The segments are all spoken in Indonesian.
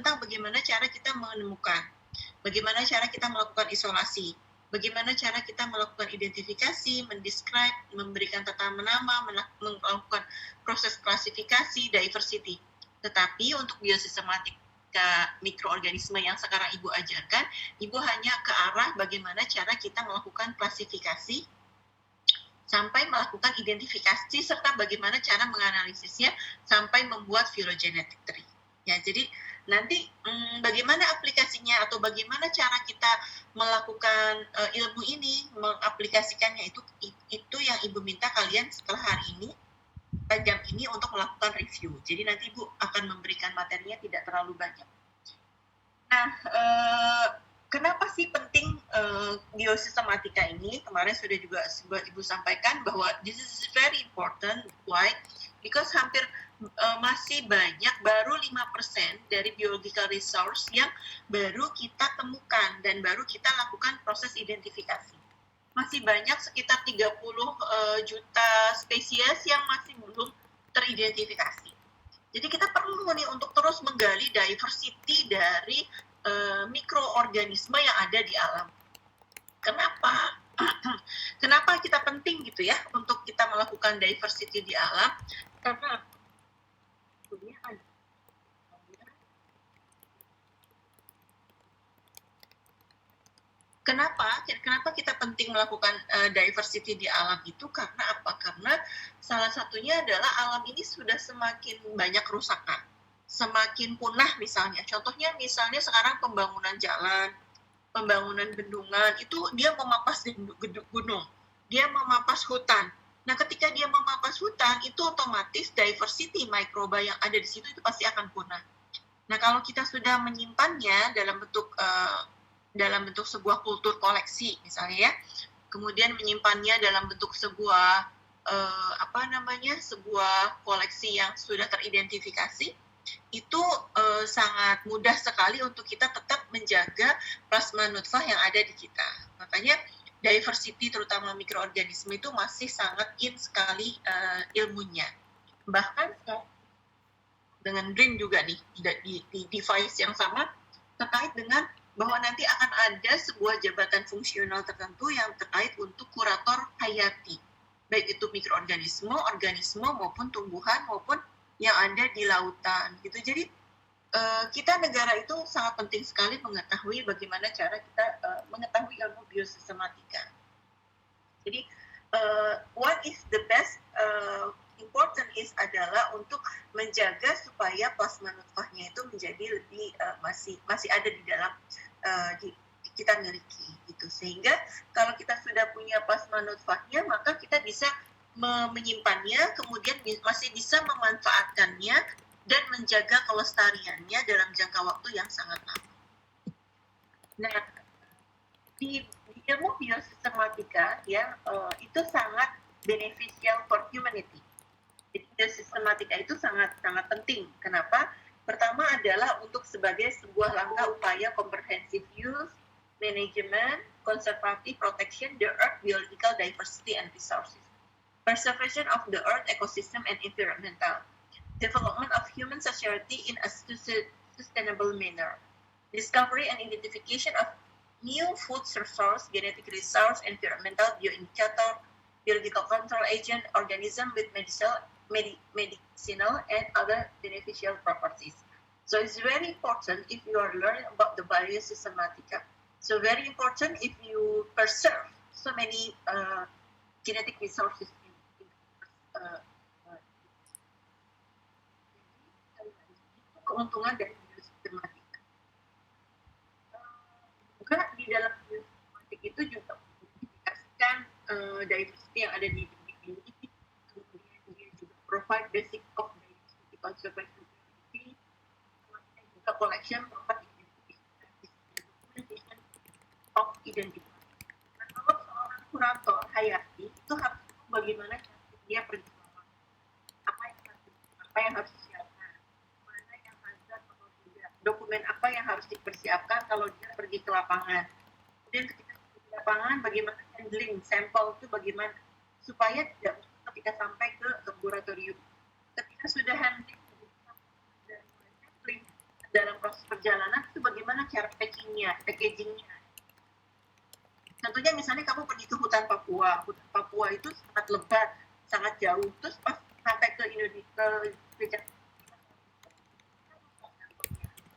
tentang bagaimana cara kita menemukan, bagaimana cara kita melakukan isolasi, bagaimana cara kita melakukan identifikasi, mendescribe, memberikan tata nama, melakukan proses klasifikasi, diversity. Tetapi untuk biosistematika mikroorganisme yang sekarang Ibu ajarkan, Ibu hanya ke arah bagaimana cara kita melakukan klasifikasi, sampai melakukan identifikasi serta bagaimana cara menganalisisnya sampai membuat phylogenetic tree. Ya, jadi nanti bagaimana aplikasinya atau bagaimana cara kita melakukan ilmu ini, mengaplikasikannya itu yang Ibu minta kalian setelah hari ini, jam ini untuk melakukan review. Jadi nanti Ibu akan memberikan materinya tidak terlalu banyak. Nah, kenapa sih penting biosistematika ini? Kemarin sudah juga Ibu sampaikan bahwa this is very important. Why? Because hampir masih banyak, baru 5% dari biological resource yang baru kita temukan dan baru kita lakukan proses identifikasi. Masih banyak sekitar 30 juta spesies yang masih belum teridentifikasi. Jadi kita perlu nih untuk terus menggali diversity dari mikroorganisme yang ada di alam. Kenapa? Kenapa kita penting gitu ya untuk kita melakukan diversity di alam? Karena Kenapa kita penting melakukan diversity di alam itu? Karena apa? Karena salah satunya adalah alam ini sudah semakin banyak kerusakan, semakin punah misalnya. Contohnya misalnya sekarang pembangunan jalan, pembangunan bendungan, itu dia memampas gunung, dia memampas hutan. Nah, ketika dia memampas hutan, itu otomatis diversity mikroba yang ada di situ itu pasti akan punah. Nah, kalau kita sudah menyimpannya dalam bentuk sebuah kultur koleksi misalnya ya, kemudian menyimpannya dalam bentuk sebuah sebuah koleksi yang sudah teridentifikasi, itu sangat mudah sekali untuk kita tetap menjaga plasma nutfah yang ada di kita. Makanya diversity terutama mikroorganisme itu masih sangat sekali ilmunya. Bahkan dengan BRIN juga nih di device yang sama terkait dengan bahwa nanti akan ada sebuah jabatan fungsional tertentu yang terkait untuk kurator hayati, baik itu mikroorganisme, organisme maupun tumbuhan maupun yang ada di lautan gitu. Jadi kita negara itu sangat penting sekali mengetahui bagaimana cara kita mengetahui ilmu biosistematika. Jadi what is the best important is adalah untuk menjaga supaya plasma nutfahnya itu menjadi lebih masih ada di dalam kita miliki gitu. Sehingga kalau kita sudah punya plasma nutfahnya, maka kita bisa menyimpannya, kemudian masih bisa memanfaatkannya dan menjaga kelestariannya dalam jangka waktu yang sangat lama. Nah, di ilmu biosistematika ya itu sangat beneficial for humanity. Jadi biosistematika itu sangat penting. Kenapa? Pertama adalah untuk sebagai sebuah langkah upaya comprehensive use, management, conservative protection the earth biological diversity and resources, preservation of the earth ecosystem and environmental, development of human society in a sustainable manner, discovery and identification of new food resource, genetic resource, environmental bioindicator, biological control agent, organism with medicinal and other beneficial properties. So it's very important if you are learning about the biosystematica. So very important if you preserve so many genetic resources. Keuntungan dari biosistematika. Juga di dalam biosistematika itu juga mengidentifikasikan diversity yang ada di ini. Kemudian dia juga provide basic of diversity conservation activity, juga collection of identification of identity. Nah, kalau seorang kurator hayati itu harus bagaimana dia pergi ke lapangan, apa yang harus disiapkan, mana yang hazard atau tidak, dokumen apa yang harus dipersiapkan kalau dia pergi ke lapangan. Kemudian ketika pergi ke lapangan, bagaimana handling sampel itu bagaimana supaya tidak ketika sampai ke laboratorium. Ketika sudah handling dan sampling dalam proses perjalanan itu bagaimana cara packagingnya. Tentunya misalnya kamu pergi ke hutan Papua itu sangat lebat, sangat jauh, terus pas sampai ke Indonesia,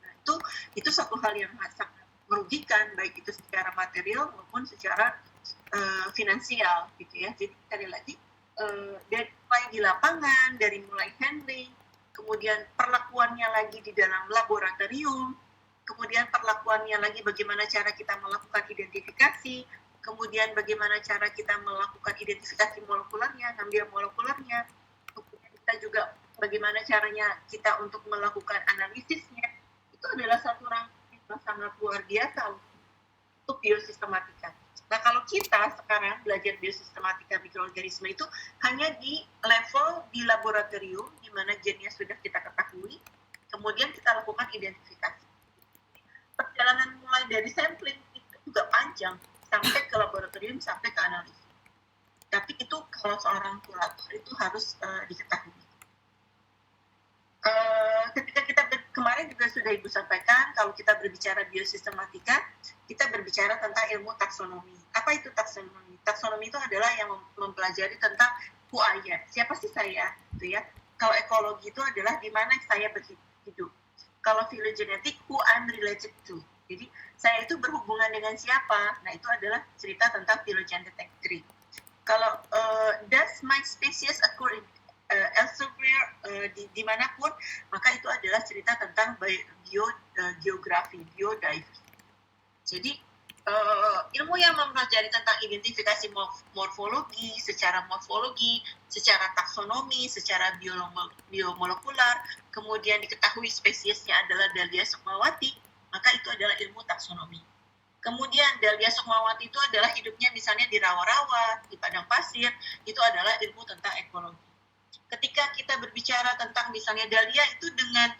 nah, itu satu hal yang sangat merugikan, baik itu secara material maupun secara finansial, gitu ya. Jadi sekali lagi dari mulai di lapangan, dari mulai handling, kemudian perlakuannya lagi di dalam laboratorium, kemudian perlakuannya lagi bagaimana cara kita melakukan identifikasi, kemudian bagaimana cara kita melakukan identifikasi molekulernya, ngambil molekulernya, kemudian kita juga bagaimana caranya kita untuk melakukan analisisnya. Itu adalah satu rangkaian yang sangat luar biasa untuk biosistematika. Nah, kalau kita sekarang belajar biosistematika mikroorganisme itu hanya di level di laboratorium, di mana gennya sudah kita ketahui, kemudian kita lakukan identifikasi. Perjalanan mulai dari sampling itu juga panjang, sampai ke laboratorium, sampai ke analisis. Tapi itu kalau seorang kurator itu harus diketahui. Ketika kita kemarin juga sudah Ibu sampaikan, kalau kita berbicara biosistematika, kita berbicara tentang ilmu taksonomi. Apa itu taksonomi? Taksonomi itu adalah yang mempelajari tentang who I am, siapa sih saya, gitu ya. Kalau ekologi itu adalah di mana saya berhidup. Kalau filogenetik, who I'm related to. Jadi saya itu berhubungan dengan siapa? Nah, itu adalah cerita tentang phylogenetic tree. Kalau does my species occur in elsewhere, dimanapun, maka itu adalah cerita tentang geografi, biodiversity. Jadi ilmu yang mempelajari tentang identifikasi morfologi, secara morfologi, secara taksonomi, secara biomolekular, kemudian diketahui spesiesnya adalah Dahlia sukmawati, maka itu adalah ilmu taksonomi. Kemudian Dahlia sukmawati itu adalah hidupnya misalnya di rawa-rawa, di padang pasir, itu adalah ilmu tentang ekologi. Ketika kita berbicara tentang misalnya Dahlia itu dengan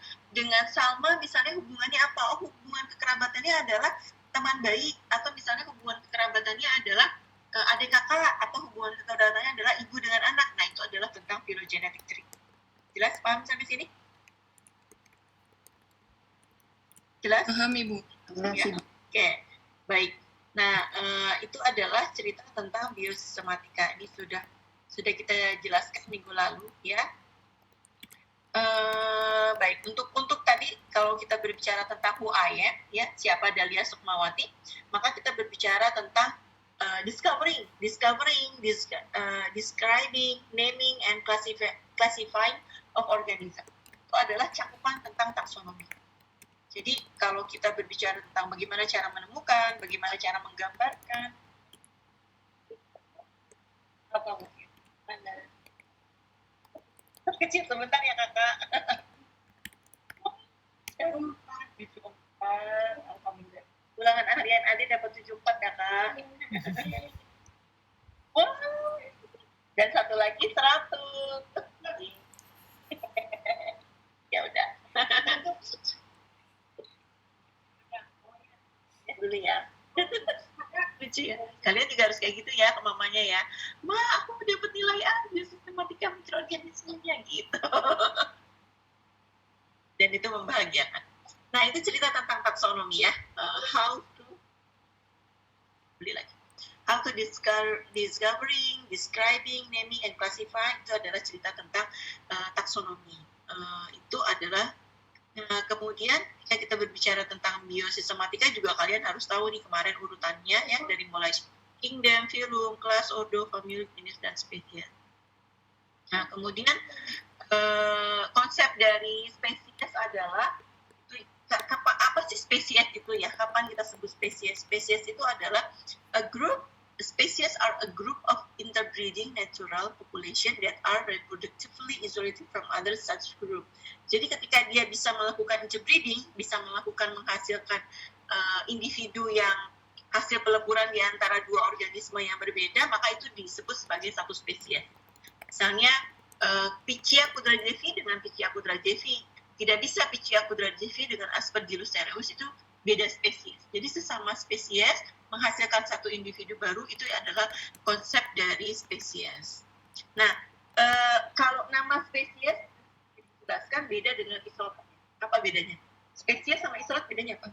Salma misalnya hubungannya apa? Oh, hubungan kekerabatannya adalah teman baik, atau misalnya hubungan kekerabatannya adalah adik kakak, atau hubungan kekerabatannya adalah ibu dengan anak. Nah, itu adalah tentang phylogenetic tree. Jelas? Paham sampai sini? Jelas? Paham, Ibu. Ya. Oke, baik. Nah, itu adalah cerita tentang biosistematika. Ini sudah kita jelaskan minggu lalu, ya. Baik, untuk tadi kalau kita berbicara tentang who I am, ya, siapa Dahlia Sukmawati, maka kita berbicara tentang describing, naming, and classifying of organism. Itu adalah cakupan tentang taksonomi. Jadi kalau kita berbicara tentang bagaimana cara menemukan, bagaimana cara menggambarkan, apa mungkin? Kecil sebentar ya kakak. Alhamdulillah. Ulangan harian Adi dapat 74 ya kak. Wow. Dan satu lagi 100. Ya udah. Dulu ya. Lucu ya. Kalian juga harus kayak gitu ya ke mamanya ya. Ma, aku dapat nilai A di sistematika mikroorganismenya gitu. Dan itu membahagiakan. Nah, itu cerita tentang taksonomi ya. How to discovering, describing, naming, and classifying, itu adalah cerita tentang taksonomi. Itu adalah kemudian kita berbicara tentang biosistematika juga kalian harus tahu nih kemarin urutannya ya, dari mulai kingdom, phylum, class, ordo, family, genus, dan spesies. Nah, kemudian konsep dari spesies adalah apa sih spesies itu ya? Kapan kita sebut spesies? Spesies itu adalah species are a group of interbreeding natural population that are reproductively isolated from other such group. Jadi ketika dia bisa melakukan interbreeding, bisa menghasilkan individu yang hasil peleburan di antara dua organisme yang berbeda, maka itu disebut sebagai satu spesies. Misalnya Pichia quadradevi dengan Pichia quadradevi. Tidak bisa Pichia quadradevi dengan Aspergillus cereus, itu beda spesies. Jadi sesama spesies menghasilkan satu individu baru, itu adalah konsep dari spesies. Nah, kalau nama spesies dijelaskan beda dengan isotopi. Apa bedanya? Spesies sama isolat bedanya apa?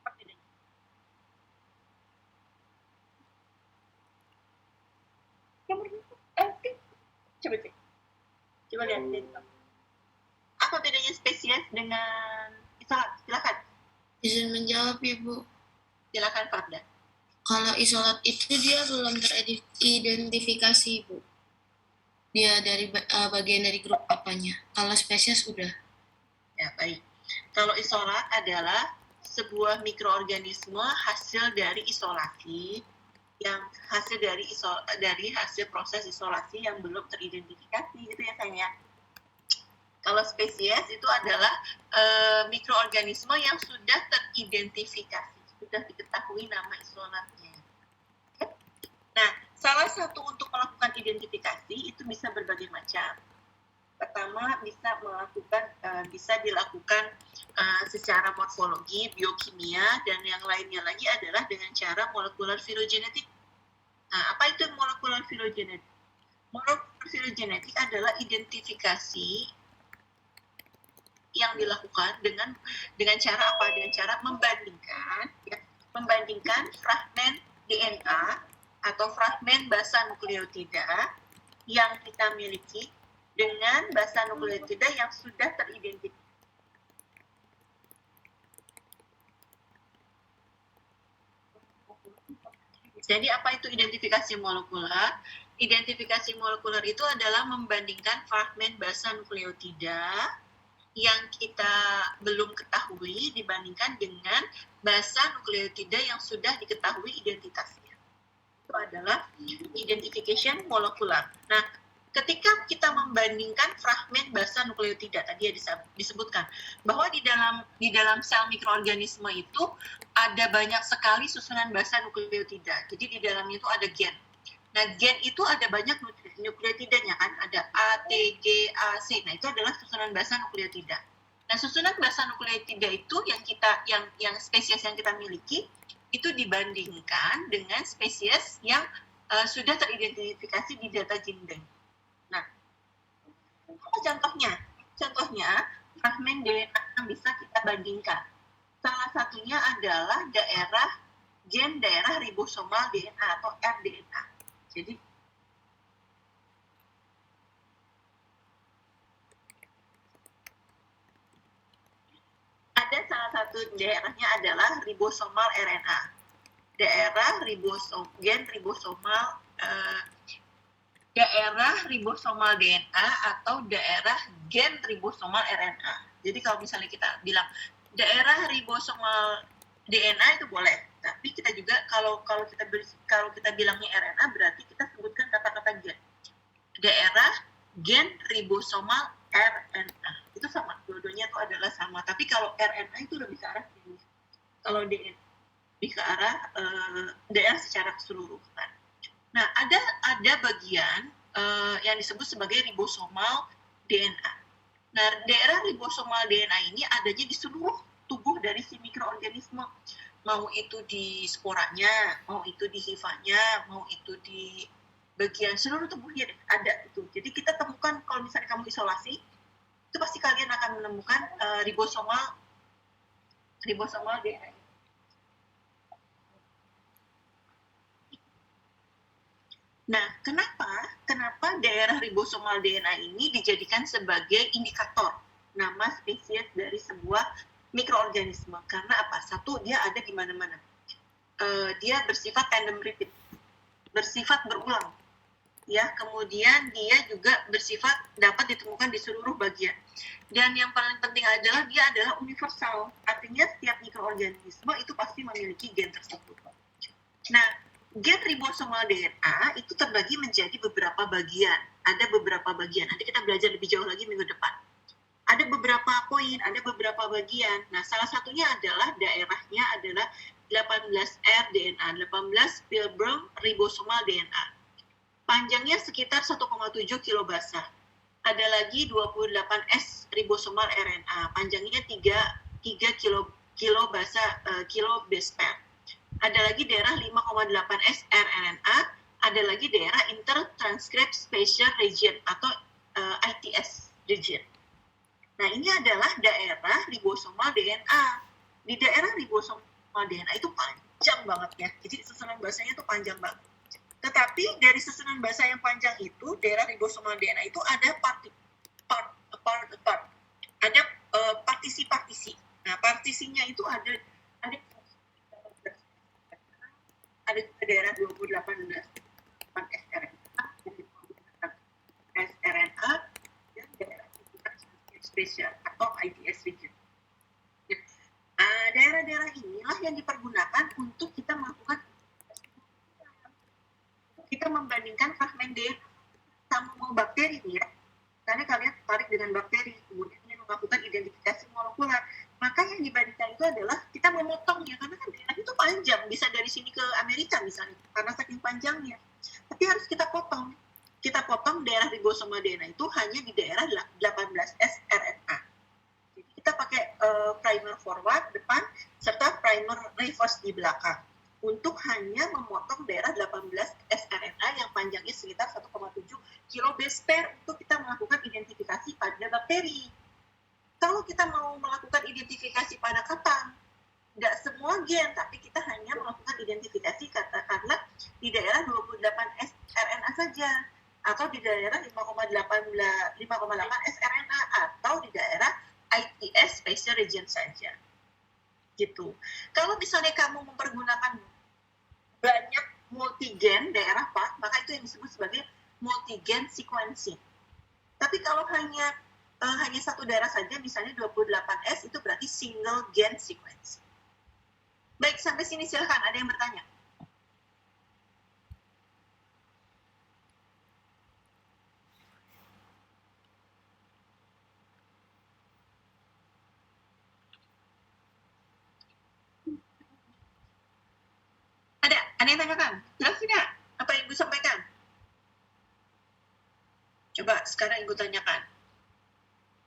Apa bedanya? Coba cek. Coba lihat. Apa bedanya spesies dengan isolat? Silakan. Izin menjawab, Ibu. Silakan, Farda. Kalau isolat itu dia belum teridentifikasi, Bu. Dia dari bagian dari grup apanya. Kalau spesies sudah. Ya, baik. Kalau isolat adalah sebuah mikroorganisme hasil dari isolasi yang hasil dari hasil proses isolasi yang belum teridentifikasi gitu ya sayang ya. Kalau spesies itu adalah mikroorganisme yang sudah teridentifikasi, sudah diketahui nama isolatnya. Nah, salah satu untuk melakukan identifikasi itu bisa berbagai macam. Pertama bisa dilakukan secara morfologi, biokimia, dan yang lainnya lagi adalah dengan cara molekular filogenetik. Nah, apa itu molekular filogenetik? Molekular filogenetik adalah identifikasi yang dilakukan dengan cara apa? Dengan cara membandingkan fragmen DNA atau fragmen basa nukleotida yang kita miliki dengan basa nukleotida yang sudah teridentifikasi. Jadi apa itu identifikasi molekular? Identifikasi molekular itu adalah membandingkan fragmen basa nukleotida yang kita belum ketahui dibandingkan dengan basa nukleotida yang sudah diketahui identitasnya. Itu adalah identification molekular. Nah, ketika kita membandingkan fragmen basa nukleotida, tadi ya disebutkan bahwa di dalam sel mikroorganisme itu ada banyak sekali susunan basa nukleotida. Jadi di dalamnya itu ada gen. Nah, gen itu ada banyak nukleotidanya kan, ada A, T, G, A, C. Nah, itu adalah susunan basa nukleotida. Nah, susunan basa nukleotida itu yang spesies yang kita miliki itu dibandingkan dengan spesies yang sudah teridentifikasi di data GenBank. Nah, apa contohnya? Contohnya, fragmen DNA yang bisa kita bandingkan. Salah satunya adalah gen daerah ribosomal DNA atau rDNA. Jadi, ada salah satu daerahnya adalah ribosomal RNA. Gen ribosomal DNA atau daerah gen ribosomal RNA. Jadi kalau misalnya kita bilang daerah ribosomal DNA itu boleh, tapi kita juga kalau kita bilangnya RNA berarti kita sebutkan kata-kata gen. Daerah gen ribosomal RNA itu sama, dua-duanya itu adalah sama. Tapi kalau RNA itu lebih ke arah ini. Kalau DNA lebih ke arah daerah secara keseluruhan. Nah, ada bagian yang disebut sebagai ribosomal DNA. Nah, daerah ribosomal DNA ini adanya di seluruh tubuh dari si mikroorganisme. Mau itu di sporanya, mau itu di hifanya, mau itu di bagian seluruh tubuhnya ada itu. Jadi kita temukan kalau misalnya kamu isolasi, itu pasti kalian akan menemukan ribosomal DNA. Nah, kenapa daerah ribosomal DNA ini dijadikan sebagai indikator nama spesies dari sebuah mikroorganisme? Karena apa? Satu, dia ada di mana-mana. Dia bersifat tandem repeat, bersifat berulang. Ya, kemudian dia juga bersifat dapat ditemukan di seluruh bagian. Dan yang paling penting adalah dia adalah universal. Artinya setiap mikroorganisme itu pasti memiliki gen tersebut. Nah, gen ribosomal DNA itu terbagi menjadi beberapa bagian. Ada beberapa bagian. Nanti kita belajar lebih jauh lagi minggu depan. Ada beberapa poin, ada beberapa bagian. Nah, salah satunya adalah daerahnya adalah 18R DNA, 18 Pilbram ribosomal DNA. Panjangnya sekitar 1,7 kilobasa. Ada lagi 28S ribosomal RNA, panjangnya 3 kilobasa, kilo base pair. ada lagi daerah 5,8 sRNA, ada lagi daerah intertranscript spatial region atau ITS region. Nah, ini adalah daerah ribosomal DNA. Di daerah ribosomal DNA itu panjang banget ya. Jadi susunan basanya itu panjang banget. Tetapi dari susunan basa yang panjang itu, daerah ribosomal DNA itu ada ada partisi-partisi. Nah, partisinya itu ada daerah 28 sRNA, sRNA dan daerah spesial atau ITS region. Daerah-daerah inilah yang dipergunakan untuk kita melakukan membandingkan fragmen DNA sama bakteri ya. Karena kalian tertarik dengan bakteri, kemudian ingin melakukan identifikasi molekuler. Maka yang dibandingkan itu adalah kita memotongnya, karena kan daerah itu panjang, bisa dari sini ke Amerika misalnya, karena saking panjangnya. Tapi harus kita potong. Kita potong daerah ribosomal DNA itu hanya di daerah 18 sRNA. Jadi kita pakai primer forward depan, serta primer reverse di belakang. Untuk hanya memotong daerah 18 sRNA yang panjangnya sekitar 1,7 kilobase pair untuk kita melakukan identifikasi pada bakteri. Kalau kita mau melakukan identifikasi pada kata, nggak semua gen, tapi kita hanya melakukan identifikasi katakanlah di daerah 28 sRNA saja, atau di daerah 5,8 sRNA, atau di daerah ITS spatial region saja. Gitu. Kalau misalnya kamu mempergunakan banyak multigen daerah part, maka itu yang disebut sebagai multigen sequencing. Tapi kalau hanya satu daerah saja, misalnya 28S, itu berarti single gen sequencing. Baik, sampai sini silakan, ada yang bertanya? Ada yang tanyakan? Jelas tidak apa yang Ibu sampaikan? Coba sekarang Ibu tanyakan.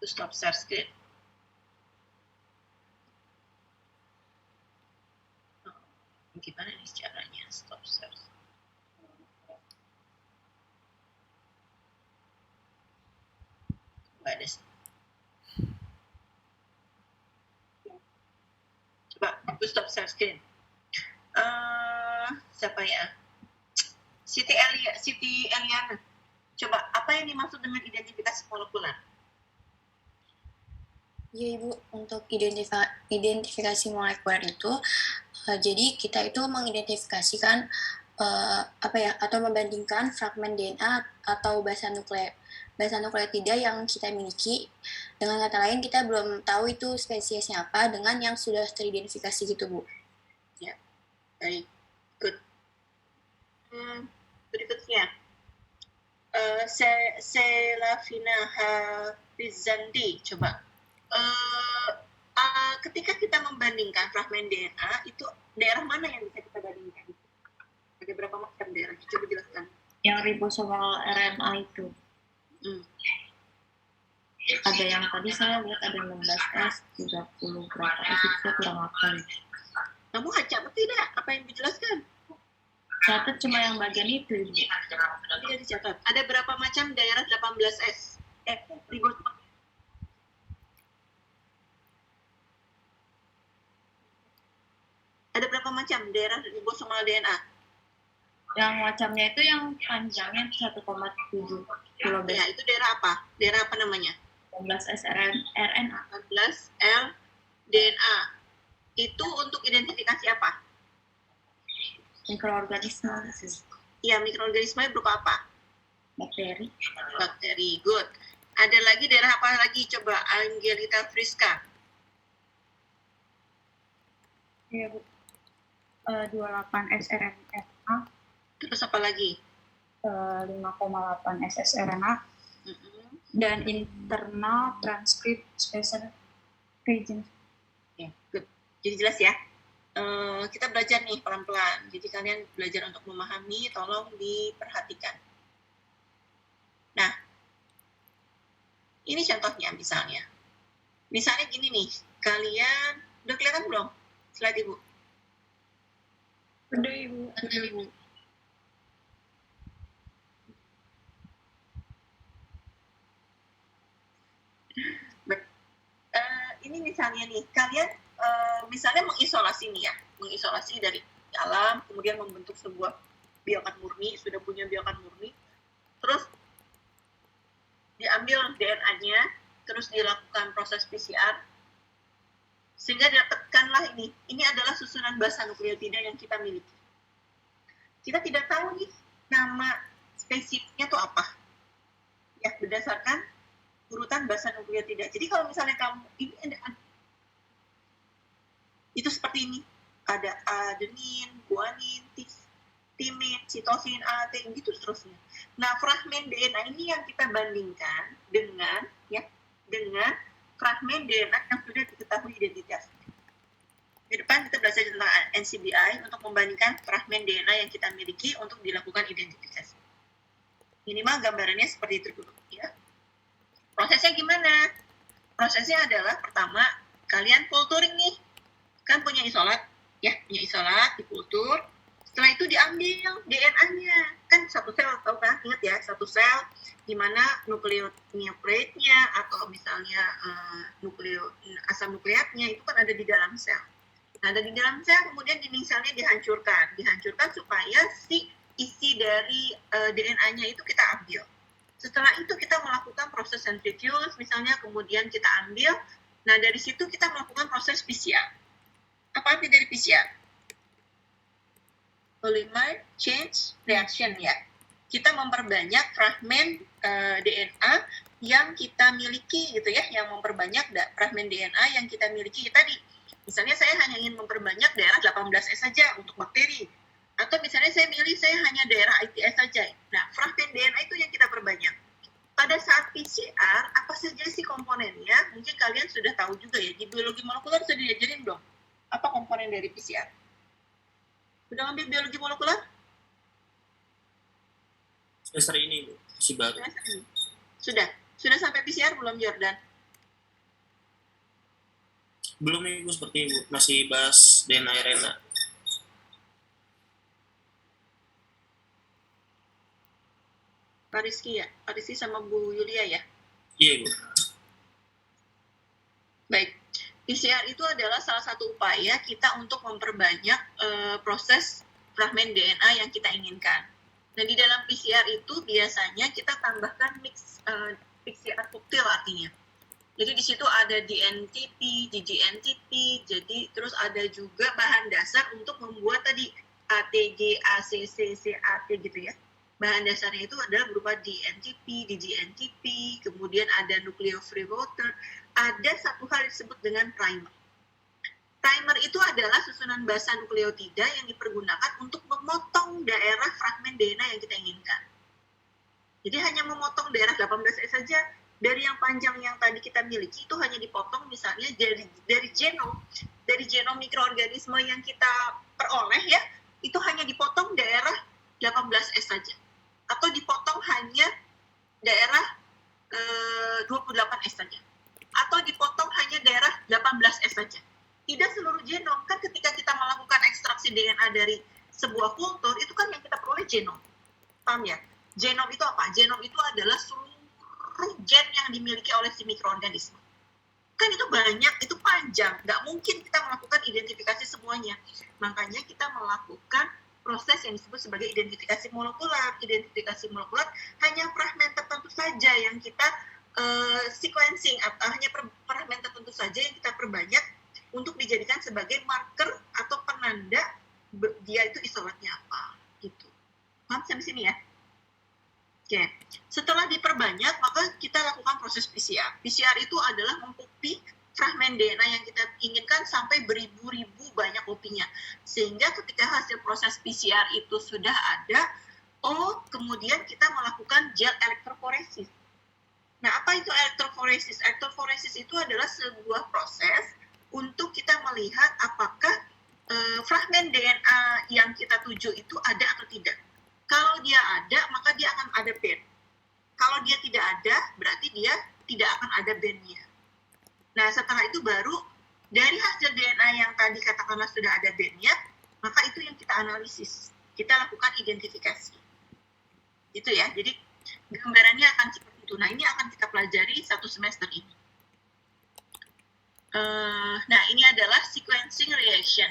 Stop share screen. Gimana nih caranya stop share? Nggak ada. Coba Ibu stop share screen. Siapa ya? Siti Eliana. Coba, apa yang dimaksud dengan identifikasi molekuler? Ya Ibu, untuk identifikasi molekuler itu, jadi kita itu mengidentifikasikan atau membandingkan fragmen DNA atau basa nukleotida yang kita miliki. Dengan kata lain, kita belum tahu itu spesiesnya apa dengan yang sudah teridentifikasi gitu Bu. Ya, baik, good. Berikutnya, Selavina Harizandi, coba. Ketika kita membandingkan fragmen DNA, itu daerah mana yang bisa kita bandingkan? Ada berapa macam daerah? Coba jelaskan. Yang ribosomal RNA itu. Ada yang tadi saya lihat ada 16S, 30 berapa S, itu saya kurang hafal. Kamu catat tidak apa yang dijelaskan? Catat cuma yang bagian itu. Tidak dicatat. Ada berapa macam daerah 18S? Ribosomal. Ada berapa macam daerah ribosomal DNA? Yang macamnya itu yang panjangnya 1,7 kb. Ya, itu daerah apa? Daerah apa namanya? 16S RNA. 16L DNA. Itu untuk identifikasi apa? Mikroorganisme. Ya, mikroorganisme berupa apa? Bakteri. Bakteri, good. Ada lagi daerah apa lagi? Coba Angelita Friska. Iya Bu. 28 sRNA. Terus apa lagi? 5,8 ssRNA. Dan internal transcript spatial region. Ya, good. Jadi jelas ya. Kita belajar nih pelan-pelan. Jadi kalian belajar untuk memahami, tolong diperhatikan. Nah, ini contohnya misalnya. Misalnya gini nih, kalian udah kelihatan belum slide Ibu? Udah Ibu. Udah, Bu. Ini misalnya nih, kalian misalnya mengisolasi nih ya, mengisolasi dari alam, kemudian membentuk sebuah biokan murni, sudah punya biokan murni, terus diambil DNA-nya, terus dilakukan proses PCR, sehingga didapatkanlah ini adalah susunan basa nukleotida yang kita miliki. Kita tidak tahu nih nama spesifiknya itu apa, ya berdasarkan urutan basa nukleotida. Jadi kalau misalnya kamu ini ada itu seperti ini, ada adenin, guanin, timin, sitosin, AT, gitu seterusnya. Nah, fragmen DNA ini yang kita bandingkan dengan fragmen DNA yang sudah diketahui identitasnya. Di depan kita belajar tentang NCBI untuk membandingkan fragmen DNA yang kita miliki untuk dilakukan identifikasi. Minimal gambarannya seperti itu dulu, ya. Prosesnya gimana? Prosesnya adalah pertama, kalian kulturing nih. Kan punya isolat, ya, punya isolat, dikultur. Setelah itu diambil DNA-nya. Kan satu sel, tahu kan? Ingat ya, satu sel di mana nukleotidnya atau misalnya asam nukleatnya itu kan ada di dalam sel. Nah, ada di dalam sel, kemudian dinding selnya dihancurkan supaya si isi dari DNA-nya itu kita ambil. Setelah itu kita melakukan proses centrifuge, misalnya, kemudian kita ambil. Nah, dari situ kita melakukan proses PCR. Apa arti dari PCR? Polymer change reaction, ya. Kita memperbanyak fragmen DNA yang kita miliki, gitu ya, yang memperbanyak fragmen DNA yang kita miliki tadi. Misalnya saya hanya ingin memperbanyak daerah 18S saja untuk bakteri. Atau misalnya saya hanya daerah ITS saja. Nah, fragmen DNA itu yang kita perbanyak. Pada saat PCR, apa saja sih komponennya? Mungkin kalian sudah tahu juga ya, di biologi molekuler sudah diajarin belum? Apa komponen dari PCR? Sudah ngambil biologi molekuler? Semester ini, Bu. Masih baru. Sudah sampai PCR belum, Jordan? Belum, Ibu, seperti Ibu. Masih bahas DNA RNA. Pak Rizky ya? Pak Rizky sama Bu Yulia ya? Iya, Bu. Baik. PCR itu adalah salah satu upaya kita untuk memperbanyak proses fragmen DNA yang kita inginkan. Nah, di dalam PCR itu biasanya kita tambahkan mix PCR cocktail artinya. Jadi di situ ada DNTP, GGNTP, jadi terus ada juga bahan dasar untuk membuat tadi ATG, ACC, CAT gitu ya. Bahan dasarnya itu adalah berupa DNTP, DGNTP, kemudian ada nucleofree water, ada satu hal disebut dengan primer. Primer itu adalah susunan basa nukleotida yang dipergunakan untuk memotong daerah fragmen DNA yang kita inginkan. Jadi hanya memotong daerah 18S saja, dari yang panjang yang tadi kita miliki itu hanya dipotong misalnya dari genom mikroorganisme yang kita peroleh ya, itu hanya dipotong daerah 18S saja. Atau dipotong hanya daerah 28S saja. Atau dipotong hanya daerah 18S saja. Tidak seluruh genom. Kan ketika kita melakukan ekstraksi DNA dari sebuah kultur, itu kan yang kita peroleh genom. Paham ya? Genom itu apa? Genom itu adalah seluruh gen yang dimiliki oleh si mikroorganisme. Kan itu banyak, itu panjang. Nggak mungkin kita melakukan identifikasi semuanya. Makanya kita melakukan proses yang disebut sebagai identifikasi molekular. Identifikasi molekular hanya fragmen tertentu saja yang kita sequencing, atau hanya fragmen tertentu saja yang kita perbanyak untuk dijadikan sebagai marker atau penanda dia itu isolatnya apa. Gitu. Paham sampai sini ya? Oke. Setelah diperbanyak, maka kita lakukan proses PCR. PCR itu adalah mengkopi fragmen DNA yang kita inginkan sampai beribu-ribu banyak kopinya. Sehingga ketika hasil proses PCR itu sudah ada, kemudian kita melakukan gel elektroforesis. Nah, apa itu elektroforesis? Elektroforesis itu adalah sebuah proses untuk kita melihat apakah fragmen DNA yang kita tuju itu ada atau tidak. Kalau dia ada, maka dia akan ada band. Kalau dia tidak ada, berarti dia tidak akan ada bandnya. Nah, setelah itu baru dari hasil DNA yang tadi katakanlah sudah ada bandnya, maka itu yang kita analisis, kita lakukan identifikasi. Itu ya, jadi gambarannya akan seperti itu. Nah, ini akan kita pelajari satu semester ini. Nah, ini adalah sequencing reaction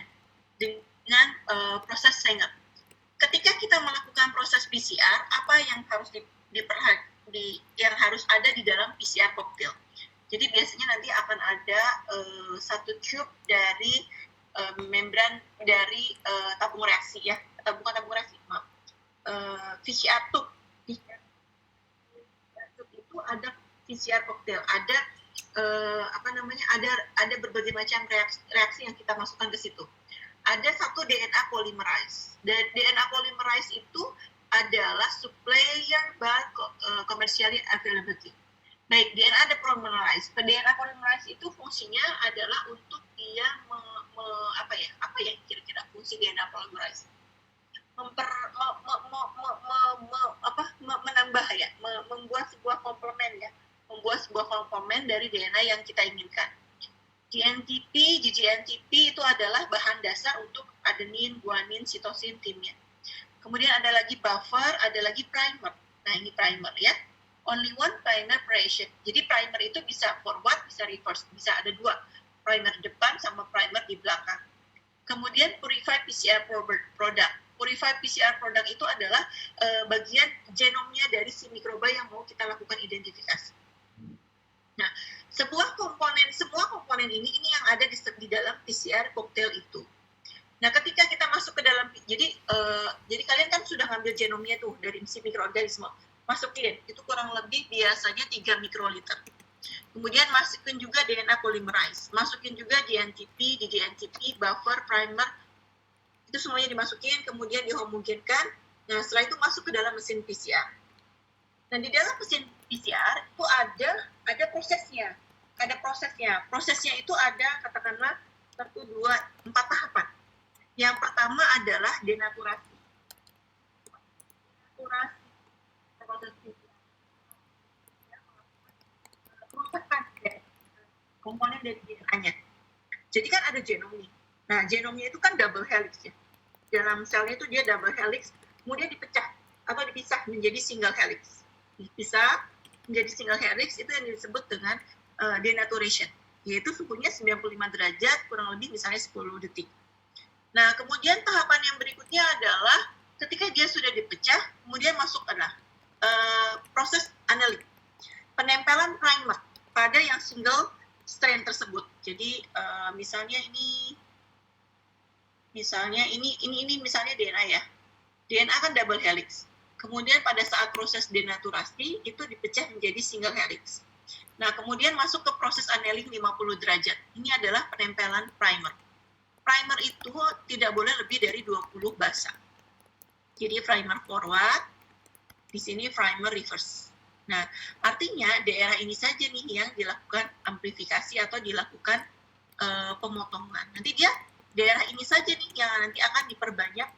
dengan proses Sanger. Ketika kita melakukan proses PCR, apa yang harus yang harus ada di dalam PCR cocktail? Jadi biasanya nanti akan ada satu tube dari membran dari tabung reaksi ya, bukan tabung reaksi, maaf, PCR tube. Itu ada PCR cocktail, ada ada berbagai macam reaksi yang kita masukkan ke situ. Ada satu DNA polymerase. Dan DNA polymerase itu adalah supplier by commercially available. Baik, DNA polymerase. DNA polymerase itu fungsinya adalah untuk dia apa ya kira-kira fungsi DNA polymerase? Menambah ya, membuat sebuah komplement ya, membuat sebuah komplement dari DNA yang kita inginkan. GNTP, GGNTP itu adalah bahan dasar untuk adenin, guanin, sitosin, timin. Kemudian ada lagi buffer, ada lagi primer. Nah, ini primer ya. Only one primer operation. Jadi primer itu bisa forward, bisa reverse, bisa ada dua. Primer depan sama primer di belakang. Kemudian purified PCR product. Purified PCR product itu adalah bagian genomnya dari si mikroba yang mau kita lakukan identifikasi. Nah, semua komponen ini yang ada di dalam PCR cocktail itu. Nah, ketika kita masuk ke dalam, jadi kalian kan sudah ngambil genomnya tuh dari si mikroorganisme, masukin, itu kurang lebih biasanya 3 mikroliter. Kemudian masukin juga DNA polymerase, masukin juga GNTP, GGNTP, buffer, primer, itu semuanya dimasukin, kemudian dihomogenkan. Nah, setelah itu masuk ke dalam mesin PCR. Dan di dalam mesin PCR itu ada prosesnya. Prosesnya itu ada katakanlah 1, 2, 4 tahapan. Yang pertama adalah denaturasi. Proses komponen dari DNA-nya. Jadi kan ada genom nih. Nah, genomnya itu kan double helix ya. Dalam selnya itu dia double helix, kemudian dipecah atau dipisah menjadi single helix. Dipisah menjadi single helix itu yang disebut dengan denaturation, yaitu suhunya 95 derajat kurang lebih misalnya 10 detik. Nah, kemudian tahapan yang berikutnya adalah ketika dia sudah dipecah, kemudian masuk adalah proses analit, penempelan primer pada yang single strain tersebut. Jadi misalnya ini misalnya DNA ya. DNA kan double helix. Kemudian pada saat proses denaturasi itu dipecah menjadi single helix. Nah, kemudian masuk ke proses annealing 50 derajat. Ini adalah penempelan primer. Primer itu tidak boleh lebih dari 20 basa. Jadi primer forward, di sini primer reverse. Nah, artinya daerah ini saja nih yang dilakukan amplifikasi atau dilakukan pemotongan. Nanti daerah ini saja nih yang nanti akan diperbanyak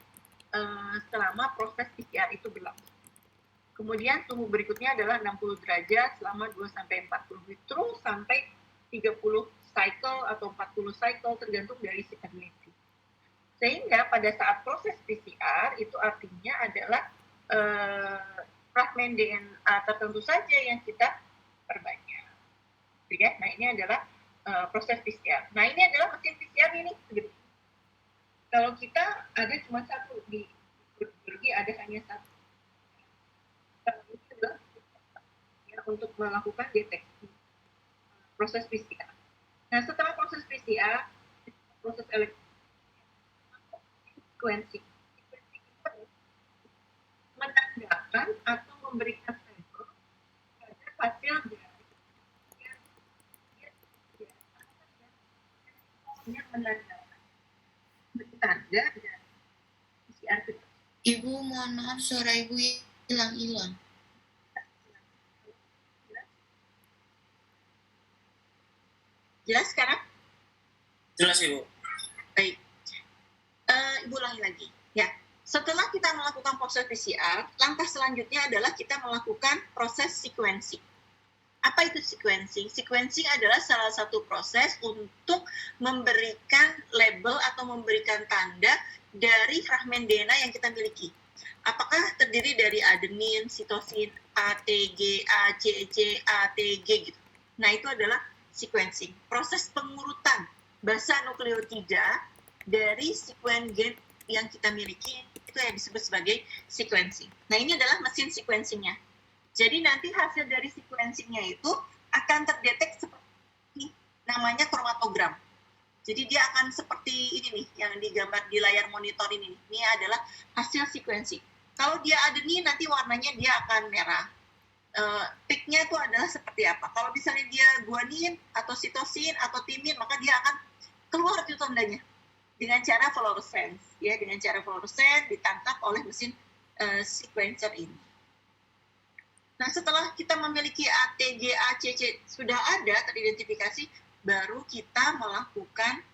selama proses PCR itu berlangsung. Kemudian suhu berikutnya adalah 60 derajat selama 2-40 terus sampai 30 cycle atau 40 cycle tergantung dari si peneliti. Sehingga pada saat proses PCR itu artinya adalah fragmen DNA tertentu saja yang kita perbanyak. Ya? Nah, ini adalah proses PCR. Nah, ini adalah mesin PCR ini. Kalau kita ada cuma satu, di biologi ada hanya satu. Ini adalah untuk melakukan deteksi proses PCR. Nah, setelah proses PCR, proses sequencing menandakan atau memberikan sampel pada hasil dari yang menandakan bertanda dan PCR. Ibu, mohon maaf, suara Ibu hilang-hilang. Jelas sekarang? Jelas, Ibu. Baik. Ibu ulangi lagi. Ya. Setelah kita melakukan proses PCR, langkah selanjutnya adalah kita melakukan proses sequencing. Apa itu sequencing? Sequencing adalah salah satu proses untuk memberikan label atau memberikan tanda dari fragmen DNA yang kita miliki. Apakah terdiri dari adenin, sitosin, A, T, G, A, C, C, A, T, G gitu. Nah, itu adalah sequencing. Proses pengurutan basa nukleotida dari sekuen gen yang kita miliki itu yang disebut sebagai sequencing. Nah, ini adalah mesin sequencingnya. Jadi nanti hasil dari sequencingnya itu akan terdetek seperti namanya kromatogram. Jadi dia akan seperti ini nih yang digambar di layar monitor ini. Ini adalah hasil sequencing. Kalau dia adenin nanti warnanya dia akan merah. Peak-nya itu adalah seperti apa? Kalau misalnya dia guanin atau sitosin atau timin, maka dia akan keluar itu tandanya dengan cara fluorescence, ya, dengan cara fluorescence ditangkap oleh mesin sequencer ini. Nah, setelah kita memiliki A, T, G, A, C, C sudah ada teridentifikasi, baru kita melakukan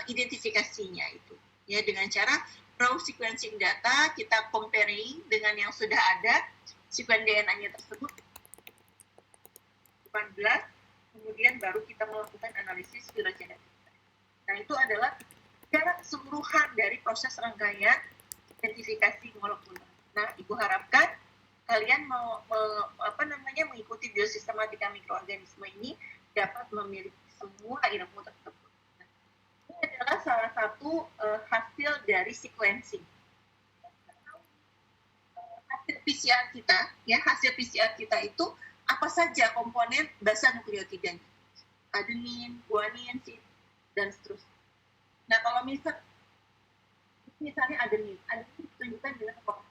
identifikasinya itu, ya, dengan cara raw sequencing data, kita comparing dengan yang sudah ada sekuen DNA-nya tersebut 18, kemudian baru kita melakukan analisis filogenetik. Nah, itu adalah secara keseluruhan dari proses rangkaian identifikasi molekuler. Nah, Ibu harapkan kalian mengikuti biosistematika mikroorganisme ini dapat memiliki semua ilmu tersebut. Nah, ini adalah salah satu hasil dari sequencing. Hasil PCR kita, ya, hasil PCR kita itu apa saja komponen basa nukleotidanya, adenin, guanin, dan seterusnya. Nah, kalau misalnya adenin ditunjukkan dengan warna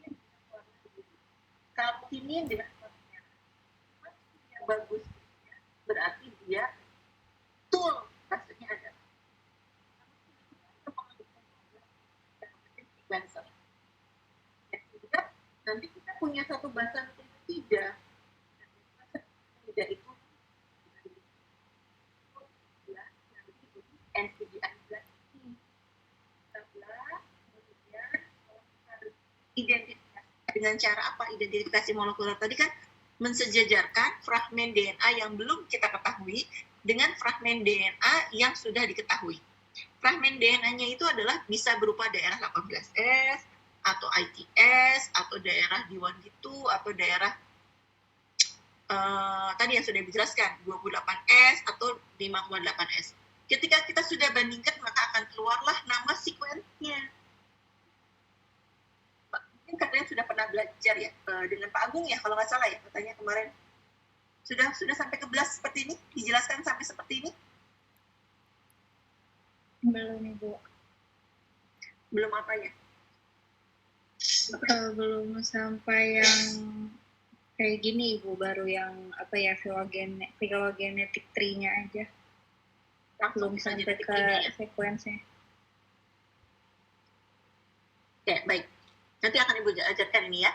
hijau. Kalau timin dengan warna merah. Yang bagus berarti dia betul hasilnya ada. Sequencer. Nanti kita punya satu basa nukleotida. Tidak itu NCBI identifikasi. Dengan cara apa identifikasi molekuler tadi kan mensejajarkan fragmen DNA yang belum kita ketahui dengan fragmen DNA yang sudah diketahui. Fragmen DNA-nya itu adalah bisa berupa daerah 18S atau ITS atau daerah D1 D2 atau daerah tadi yang sudah dijelaskan 28S atau 5,8S. Ketika kita sudah bandingkan, maka akan keluarlah nama sekuensnya. Mungkin kalian sudah pernah belajar ya dengan Pak Agung ya, kalau nggak salah ya, katanya kemarin. Sudah sampai ke belas seperti ini? Dijelaskan sampai seperti ini? Belum, Ibu. Belum apa ya? Belum sampai yang kayak gini, Ibu. Baru yang apa ya, filogenetic tree-nya aja. Belum sampai ke sekuensnya. Oke, baik. Nanti akan Ibu ajarkan ini ya.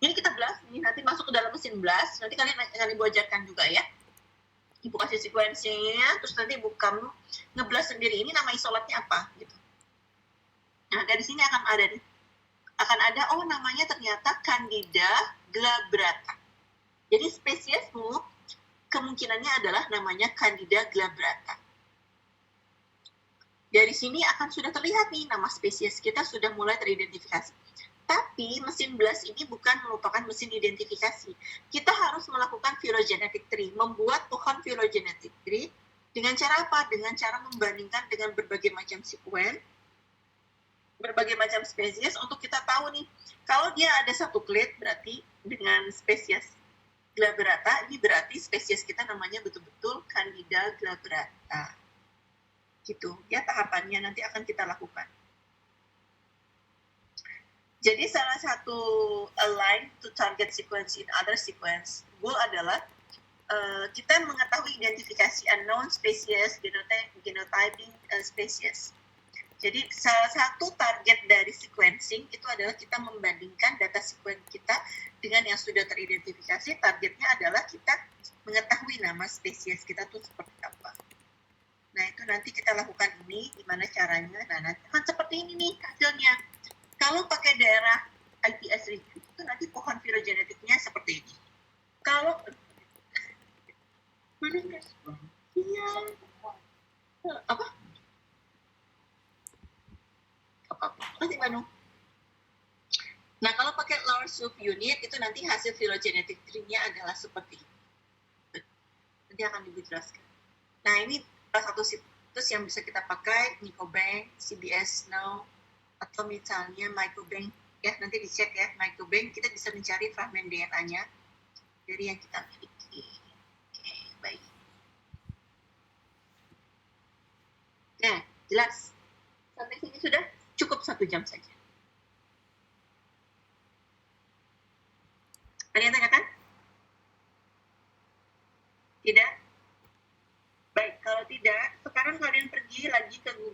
Ini kita blast, ini nanti masuk ke dalam mesin blast, nanti kalian akan Ibu ajarkan juga ya. Ibu kasih sekuensinya, terus nanti Ibu kamu ngeblast sendiri, ini nama isolatnya apa gitu. Nah, dari sini akan ada, oh namanya ternyata Candida glabrata. Jadi spesiesmu kemungkinannya adalah namanya Candida glabrata. Dari sini akan sudah terlihat nih nama spesies kita sudah mulai teridentifikasi. Tapi mesin blast ini bukan merupakan mesin identifikasi. Kita harus melakukan phylogenetic tree, membuat pohon phylogenetic tree dengan cara apa? Dengan cara membandingkan dengan berbagai macam sekuen, berbagai macam spesies untuk kita tahu nih, kalau dia ada satu clade berarti dengan spesies glabrata, ini berarti spesies kita namanya betul-betul Candida glabrata. Gitu ya, tahapannya nanti akan kita lakukan. Jadi salah satu align to target sequence in other sequence goal adalah kita mengetahui identifikasi unknown species, genotyping species. Jadi salah satu target dari sequencing itu adalah kita membandingkan data sequence kita dengan yang sudah teridentifikasi. Targetnya adalah kita mengetahui nama spesies kita tuh seperti apa. Nah, itu nanti kita lakukan ini, gimana caranya. Nah, nanti kan seperti ini nih hasilnya. Kalau pakai daerah IPS region, itu nanti pohon filogenetiknya seperti ini. Kalau Apa? Masih Bandung. Nah, kalau pakai lower subunit itu nanti hasil phylogenetic tree-nya adalah seperti ini. Nanti akan dijelaskan. Nah, ini salah satu situs yang bisa kita pakai, Mycobank, CBS Now, atau misalnya Mycobank. Ya, nanti dicek ya, Mycobank, kita bisa mencari fragmen DNA-nya dari yang kita miliki. Oke, baik. Nah, jelas. Sampai sini sudah cukup 1 jam saja. Ada yang tanyakan? Tidak? Baik, kalau tidak, sekarang kalian pergi lagi ke Google.